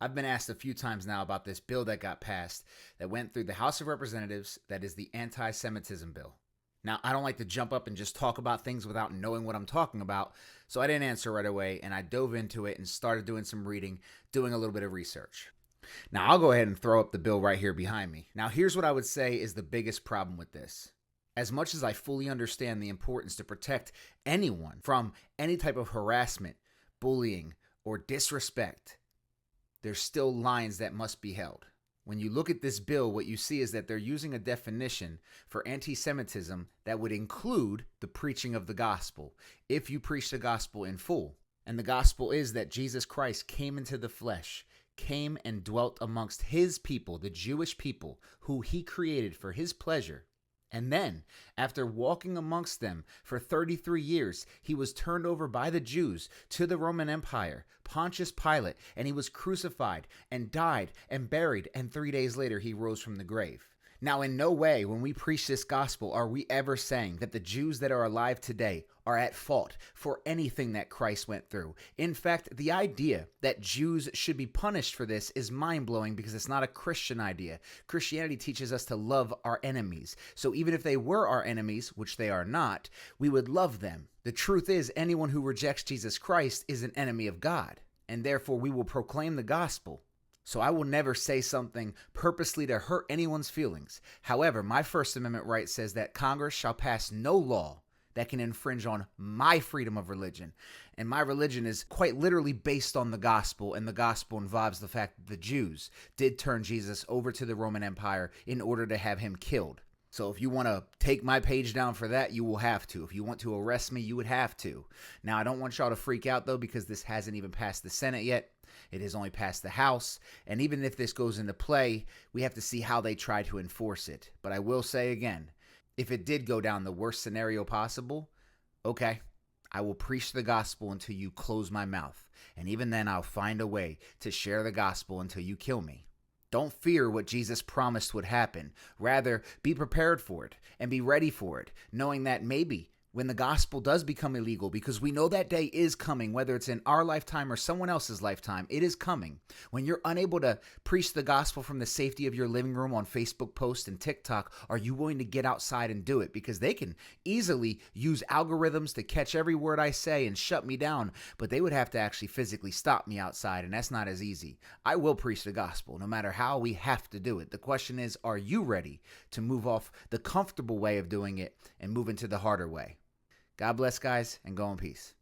I've been asked a few times now about this bill that got passed that went through the House of Representatives that is the anti Semitism bill. Now, I don't like to jump up and just talk about things without knowing what I'm talking about, so I didn't answer right away and I dove into it and started doing some reading, doing a little bit of research. Now, I'll go ahead and throw up the bill right here behind me. Now, here's what I would say is the biggest problem with this. As much as I fully understand the importance to protect anyone from any type of harassment, bullying, or disrespect, there's still lines that must be held. When you look at this bill, what you see is that they're using a definition for anti-Semitism that would include the preaching of the gospel, if you preach the gospel in full. And the gospel is that Jesus Christ came into the flesh, came and dwelt amongst his people, the Jewish people, who he created for his pleasure. And then, after walking amongst them for 33 years, he was turned over by the Jews to the Roman Empire, Pontius Pilate, and he was crucified and died and buried, and 3 days later he rose from the grave. Now, in no way, when we preach this gospel, are we ever saying that the Jews that are alive today are at fault for anything that Christ went through. In fact, the idea that Jews should be punished for this is mind-blowing because it's not a Christian idea. Christianity teaches us to love our enemies. So even if they were our enemies, which they are not, we would love them. The truth is, anyone who rejects Jesus Christ is an enemy of God, and therefore we will proclaim the gospel. So I will never say something purposely to hurt anyone's feelings. However, my First Amendment right says that Congress shall pass no law that can infringe on my freedom of religion. And my religion is quite literally based on the gospel, and the gospel involves the fact that the Jews did turn Jesus over to the Roman Empire in order to have him killed. So if you want to take my page down for that, you will have to. If you want to arrest me, you would have to. Now, I don't want y'all to freak out, though, because this hasn't even passed the Senate yet. It has only passed the House. And even if this goes into play, we have to see how they try to enforce it. But I will say again, if it did go down the worst scenario possible, okay, I will preach the gospel until you close my mouth. And even then, I'll find a way to share the gospel until you kill me. Don't fear what Jesus promised would happen. Rather, be prepared for it and be ready for it, knowing that maybe when the gospel does become illegal, because we know that day is coming, whether it's in our lifetime or someone else's lifetime, it is coming. When you're unable to preach the gospel from the safety of your living room on Facebook posts and TikTok, are you willing to get outside and do it? Because they can easily use algorithms to catch every word I say and shut me down, but they would have to actually physically stop me outside, and that's not as easy. I will preach the gospel, no matter how we have to do it. The question is, are you ready to move off the comfortable way of doing it and move into the harder way? God bless, guys, and go in peace.